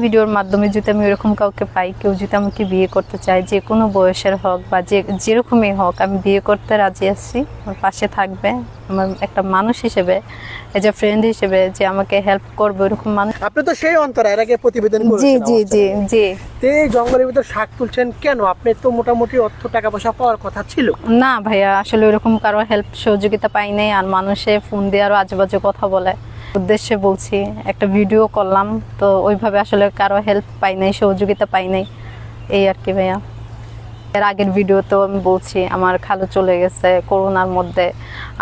ভিডিওর মাধ্যমে যদি আমি এরকম কাউকে পাই, কেউ যদি আমাকে বিয়ে করতে চায়, যে কোনো বয়সের হোক বা যেরকমই হোক, আমি বিয়ে করতে রাজি আছি। আমার পাশে থাকবে, আমার একটা মানুষ হিসেবে, এজ এ ফ্রেন্ড হিসেবে, যে আমাকে হেল্প করবে, ওরকম মানুষ। আপনি তো সেই অন্তরা এর আগে প্রতিবেদন জি করেছেন জি জি জি। এই জঙ্গলের ভিতর শাক তুলছেন কেন? আপনি তো মোটামুটি অর্থ টাকা পয়সা পাওয়ার কথা ছিল। না ভাইয়া, আসলে ওরকম কারো হেল্প সহযোগিতা পাই নাই। আর মানুষে ফোন দিয়ে আরো আজেবাজে কথা বলে উদ্দেশ্যে বলছি, একটা ভিডিও করলাম, তো ওইভাবে আসলে কারো হেল্প পাই নাই, সহযোগিতা পাই নাই, এই আর কি ভাইয়া। এর আগের ভিডিওতেও আমি বলছি আমার খালু চলে গেছে করোনার মধ্যে,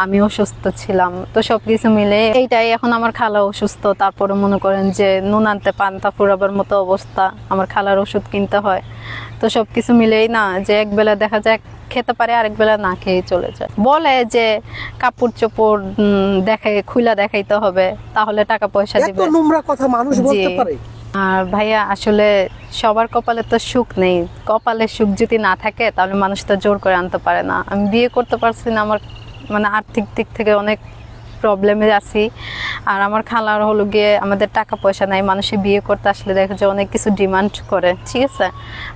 আমি অসুস্থ ছিলাম, তো সবকিছু মিলে এইটাই। এখন আমার খালা অসুস্থ, তারপরে মনে করেন যে নুন আনতে পান্তা ফুরাবার মতো অবস্থা, আমার খালার ওষুধ কিনতে হয়। তো সবকিছু মিলেই না, যে একবেলা দেখা যায় খেতে পারে, আরেক বেলা না খেয়ে চলে যায়। বলে যে কাপড় চোপড় খুইলা দেখাইতে হবে, তাহলে টাকা পয়সা দিবে। এত নোংরা কথা মানুষ বলতে পারে? আর ভাইয়া, আসলে সবার কপালে তো সুখ নেই। কপালে সুখ যদি না থাকে, তাহলে মানুষ তো জোর করে আনতে পারে না। আমি বিয়ে করতে পারছি না, আমার মানে আর্থিক দিক থেকে অনেক প্রবলেমে আছি। আর আমার খালার হলো গিয়ে আমাদের টাকা পয়সা নাই, মানুষে বিয়ে করতে আসলে দেখা যায় অনেক কিছু ডিমান্ড করে, ঠিক আছে।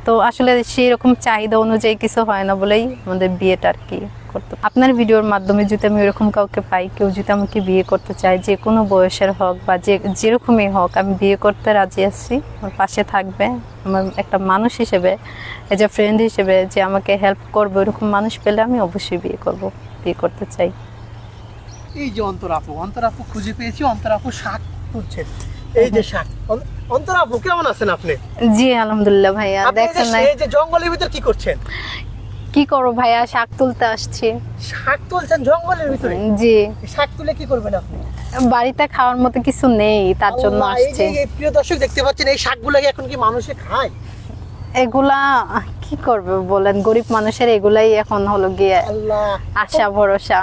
তো আসলে সেই রকম চাহিদা অনুযায়ী কিছু হয় না বলেই আমাদের বিয়েটা আর কি করতে। আপনার ভিডিওর মাধ্যমে যদি আমি এরকম কাউকে পাই, কেউ যদি আমাকে বিয়ে করতে চায়, যে কোনো বয়সের হোক বা যেরকমই হোক, আমি বিয়ে করতে রাজি আছি। আমার পাশে থাকবে, আমার একটা মানুষ হিসেবে, এজ এ ফ্রেন্ড হিসেবে, যে আমাকে হেল্প করবে, ওরকম মানুষ পেলে আমি অবশ্যই বিয়ে করতে চাই। এই যে অন্তরা আপু খুঁজে পেয়েছি। অন্তরা আপু শাক তুলছেন, এই যে শাক। অন্তরা আপু কেমন আছেন আপনি? জি আলহামদুলিল্লাহ ভাইয়া। দেখছেন না এই যে জঙ্গলের ভিতর কি করছেন? কি করো ভাইয়া, শাক তুলতে আসছি। শাক তুলছেন জঙ্গলের ভিতরে? জি। শাক তুলে কি করবেন আপনি? বাড়িতে খাওয়ার মতো কিছু নেই, তার জন্য আসছি। এই প্রিয় দর্শক দেখতে পাচ্ছেন, এই শাকগুলো এখন কি মানুষে খায়? এগুলা কি করবে বলেন, গরিব মানুষের এগুলাই এখন হলো গিয়ে আল্লাহ, আশা ভরসা।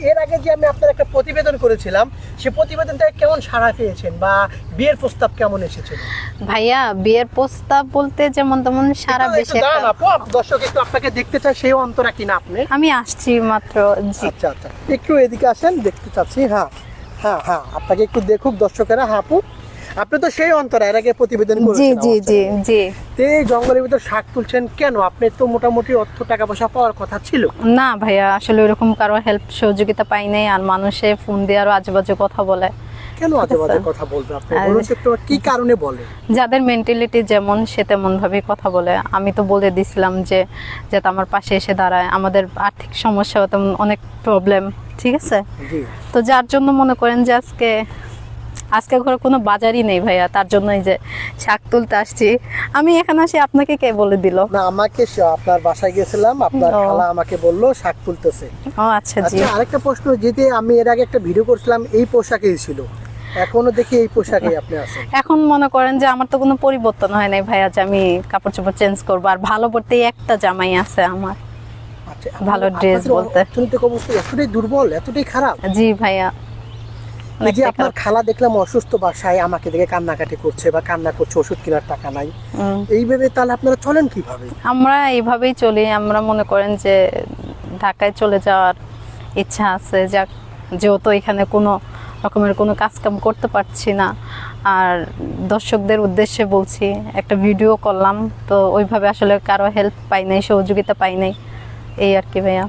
এর আগে যে আমি আপনার একটা প্রতিবেদন করেছিলাম, সেই প্রতিবেদনটা কেমন সাড়া পেয়েছেন বা বিয়ের প্রস্তাব কেমন এসেছিল? ভাইয়া, বিয়ের প্রস্তাব বলতে যেমন তেমন সারা বেশি দর্শক একটু আপনাকে দেখতে চাই, সেই অন্তরা কিনা আপনি? আমি আসছি মাত্র। জি আচ্ছা আচ্ছা, একটু এদিকে আসেন, দেখতে চাচ্ছি। হ্যাঁ হ্যাঁ হ্যাঁ, আপনাকে একটু দেখুক দর্শকেরা। হ্যাঁ আপু, আপনি তো সেই অন্তরা এর আগে প্রতিবেদন জি করেছেন। জি জি জি। এই জঙ্গলের ভিতর শাক তুলছেন কেন? আপনি তো মোটামুটি অর্থ টাকা পয়সা পাওয়ার কথা ছিল। না ভাইয়া, আসলে ওরকম কারো হেল্প সহযোগিতা পাই নাই। আর মানুষে ফোন দিয়ে আরো আজেবাজে কথা বলে। কেন আজেবাজে কথা বলবে? আপনি বলুন একটু, কি কারণে বলে? যাদের মেন্টালিটি যেমন, সে তেমন ভাবেই কথা বলে। আমি তো বলে দিছিলাম যে যাতে আমার পাশে এসে দাঁড়ায়। আমাদের আর্থিক সমস্যা, তেমন অনেক প্রবলেম, ঠিক আছে। তো যার জন্য মনে করেন যে আজকে ঘরে কোনো বাজারই নেই ভাইয়া, তার জন্যই যে শাক তুলতে আসছি। আমি এখানে আসি, আপনাকে কে বলে দিল? না, আমাকে আপনার বাসায় গেছিলাম, আপনার খালা আমাকে বললো শাক তুলতেছে। ও আচ্ছা জি। আরেকটা প্রশ্ন, যেতে আমি এর আগে একটা ভিডিও করছিলাম এই পোশাকেই ছিল, এখনো দেখি এই পোশাকেই আপনি আছেন। এখন মনে করেন যে আমার তো কোনো পরিবর্তন হয় নাই ভাইয়া, যে আমি কাপড় চোপড় চেঞ্জ করবো। আর ভালো পড়তে একটা জামাই আছে আমার। আচ্ছা, ভালো ড্রেস বলতে অর্থনৈতিক অবস্থা এতটাই দুর্বল, এতটাই খারাপ? জি ভাইয়া। এই যে আপনার খালা দেখলাম অসুস্থ, বাসায় আমাকে দেখে কান্নাকাটি করছে বা কান্না করছে, ওষুধ কেনার টাকা নাই, এইভাবে তাহলে আপনারা চলেন কিভাবে? আমরা এইভাবেই চলি। আমরা মনে করেন যে ঢাকায় চলে যাওয়ার ইচ্ছা আছে, যেহেতু এখানে কোনো রকমের কোনো কাজকাম করতে পারছি না। আর দর্শকদের উদ্দেশ্যে বলছি, একটা ভিডিও করলাম, তো ওইভাবে আসলে কারো হেল্প পাই নাই, সহযোগিতা পাই নাই, এই আর কি ভাইয়া।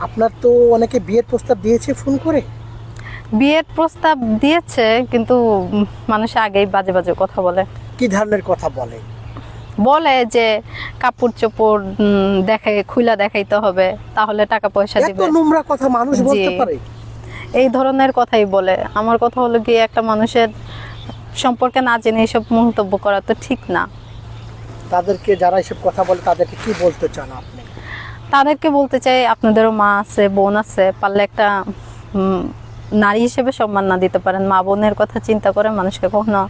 আপনার তো অনেকে বিয়ের প্রস্তাব দিয়েছে ফোন করে? বিয়ের প্রস্তাব দিয়েছে, কিন্তু মানুষ আগেই বাজে বাজে কথা বলে। কি ধরনের কথা বলে? বলে যে কাপড় চোপড় খুইলা দেখাইতে হবে, তাহলে টাকা পয়সা দিবে। এত নোংরা কথা মানুষ বলতে পারে? এই ধরনের কথাই বলে। আমার কথা হলো কি, একটা মানুষের সম্পর্কে না জেনে এসব মন্তব্য করা তো ঠিক না। তাদেরকে, যারা এসব কথা বলে, তাদেরকে কি বলতে চান আপনি? তাদেরকে বলতে চাই, আপনাদেরও মা আছে, বোন আছে, পারলে একটা নারী হিসেবে সম্মান না দিতে পারেন, মা বোনের কথা চিন্তা করে মানুষকে কখনো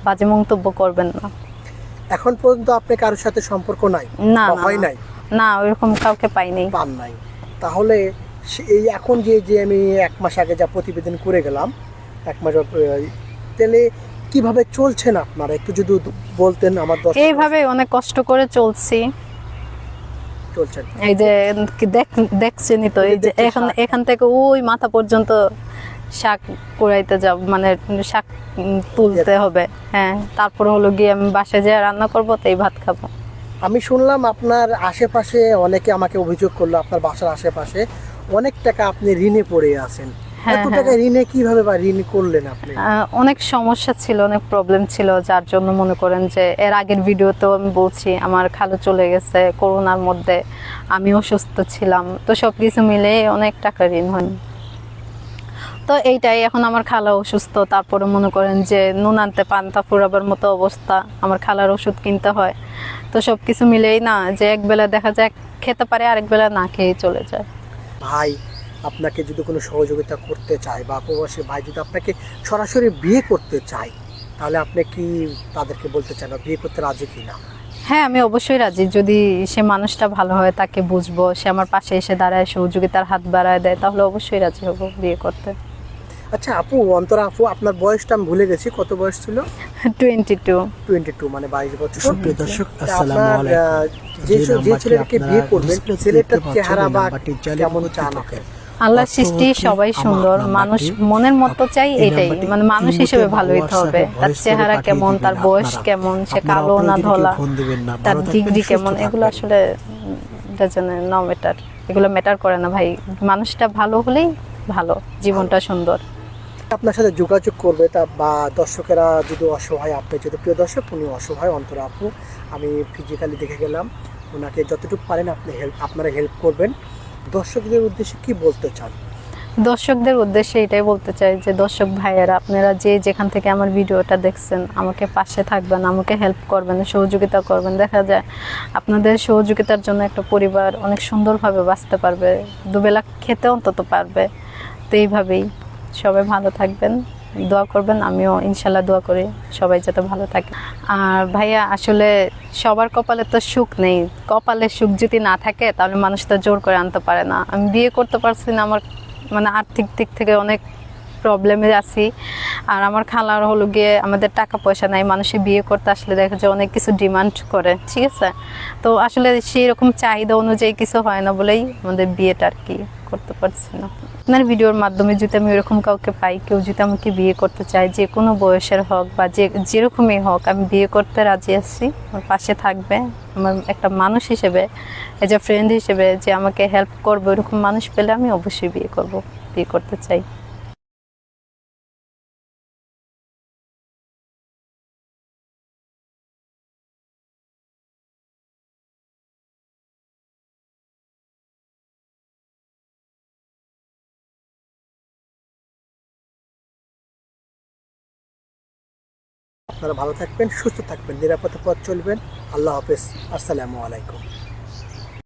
বাজে মন্তব্য করবেন না। এখন পর্যন্ত আপনি কারোর সাথে সম্পর্ক নাই? না হয় নাই? না, ওইরকম কাউকে পাইনি। পান নাই? তাহলে এই এখন যে আমি 1 মাস আগে যা প্রতিবেদন করে গেলাম, 1 মাস, তাহলে কিভাবে চলছেন আপনারা একটু যদি বলতেন আমার দর্শক। এইভাবে অনেক কষ্ট করে চলছি। চলছেন এই যে দেখছেনই তো, এই যে এখান থেকে ওই মাথা পর্যন্ত শাক কুড়াইতে যাব, মানে শাক তুলতে হবে। হ্যাঁ, তারপর হলো গিয়ে আমি বাসায় যেয়ে রান্না করবো, তাই ভাত খাবো। আমি শুনলাম আপনার আশেপাশে অনেকে আমাকে অভিযোগ করলো আপনার বাসার আশেপাশে অনেক টাকা আপনি ঋণে পড়ে আছেন। হ্যাঁ, এত হ্যাঁ। টাকা ঋণে কিভাবে বা ঋণ করলেন আপনি? অনেক সমস্যা ছিল, অনেক প্রবলেম ছিল, যার জন্য মনে করেন যে এর আগের ভিডিওতেও আমি বলছি আমার খালু চলে গেছে করোনার মধ্যে, আমি অসুস্থ ছিলাম, তো সব কিছু মিলে অনেক টাকা ঋণ হয়। তো এইটাই, এখন আমার খালা অসুস্থ, তারপরে মনে করেন যে নুন আনতে পান্তা ফুরাবার মতো অবস্থা, আমার খালার ওষুধ কিনতে হয়। তো সব কিছু মিলেই না, যে একবেলা দেখা যায় খেতে পারে, আরেক বেলা না খেয়ে চলে যায়। ভাই আপনাকে যদি কোনো সহযোগিতা করতে চায় বা প্রবাসী ভাই যদি আপনাকে সরাসরি বিয়ে করতে চায়, তাহলে আপনি কি তাদেরকে বলতে চান বিয়ে করতে রাজি কিনা? হ্যাঁ, আমি অবশ্যই রাজি। যদি সে মানুষটা ভালো হয়, তাকে বুঝবো, সে আমার পাশে এসে দাঁড়ায়, সহযোগিতার হাত বাড়ায় দেয়, তাহলে অবশ্যই রাজি হব বিয়ে করতে। আচ্ছা আপু, অন্তরা আপু, আপনার বয়সটা আমি ভুলে গেছি, কত বয়স ছিল? 22। 22, মানে 22 বছর। সুপ্রিয় দর্শক, তা আসসালামু আপনার, আলাইকুম। যে যে ছেলেকে নাম্বারটি বিয়ে আপনারা করবেন ডিসপ্লেতে ছেলেটার দেখতে চেহারা পাচ্ছেন, বা নাম্বারটি জালি কেমন মুক্তি চান থাকে। আপনি? আল্লাহর অর্থ সৃষ্টি হচ্ছে সবাই আমার সুন্দর, মানুষ নাম্বারটি, মনের মতো চাই, এই এটাই নাম্বারটি মানে মানুষ ইমোতে হিসেবে বা ভালো হইতে হবে। হোয়াটসঅ্যাপে তার ভয়েস করে চেহারা পাঠিয়ে কেমন, দিবেন তার বয়স আপনারা। কেমন, সে আপনারা কালো না অপ্রয়োজনীয় ধলা, কেউ ফোন দিবেন না। তার ভালো থাকবেন, ডিগ্রি সুস্থ কেমন, এগুলো থাকবেন। আসলে ডাজন্ট নো ম্যাটার, এগুলো ম্যাটার করে না ভাই। মানুষটা ভালো হলেই ভালো, জীবনটা সুন্দর। আপনার সাথে যোগাযোগ করবে তা বা দর্শকেরা যদি অসহায়, আপনি যদি প্রিয় দর্শক উনি অসহায় অন্তরা আপু, আমি ফিজিক্যালি দেখে গেলাম, ওনাকে যতটুকু পারেন আপনি আপনারা হেল্প করবেন। দর্শকদের উদ্দেশ্যে কি বলতে চান? দর্শকদের উদ্দেশ্যে এটাই বলতে চাই যে দর্শক ভাইয়েরা, আপনারা যে যেখান থেকে আমার ভিডিওটা দেখছেন, আমাকে পাশে থাকবেন, আমাকে হেল্প করবেন, সহযোগিতা করবেন। দেখা যায় আপনাদের সহযোগিতার জন্য একটা পরিবার অনেক সুন্দরভাবে বাঁচতে পারবে, দুবেলা খেতে অন্তত পারবে। তো এইভাবেই সবাই ভালো থাকবেন, দোয়া করবেন, আমিও ইনশাল্লাহ দোয়া করি সবাই যাতে ভালো থাকে। আর ভাইয়া, আসলে সবার কপালে তো সুখ নেই, কপালে সুখ যদি না থাকে তাহলে মানুষ তো জোর করে আনতে পারে না। আমি বিয়ে করতে পারছি না, আমার মানে আর্থিক দিক থেকে অনেক প্রবলেমে আছি। আর আমার খালার হলো গিয়ে আমাদের টাকা পয়সা নাই, মানুষে বিয়ে করতে আসলে দেখা যায় অনেক কিছু ডিমান্ড করে, ঠিক আছে? তো আসলে সেই রকম চাহিদা অনুযায়ী কিছু হয় না বলেই আমাদের বিয়েটা আর কি করতে পারছি না। আপনার ভিডিওর মাধ্যমে যদি আমি এরকম কাউকে পাই, কেউ যদি আমাকে বিয়ে করতে চায়, যে কোনো বয়সের হোক বা যেরকমই হোক, আমি বিয়ে করতে রাজি আছি, আমার পাশে থাকবে, আমার একটা মানুষ হিসেবে, এজ এ ফ্রেন্ড হিসেবে যে আমাকে হেল্প করবে, ওরকম মানুষ পেলে আমি অবশ্যই বিয়ে করব, বিয়ে করতে চাই। আপনারা ভালো থাকবেন, সুস্থ থাকবেন, নিরাপদে পথ চলবেন। আল্লাহ হাফেজ, আসসালামু আলাইকুম।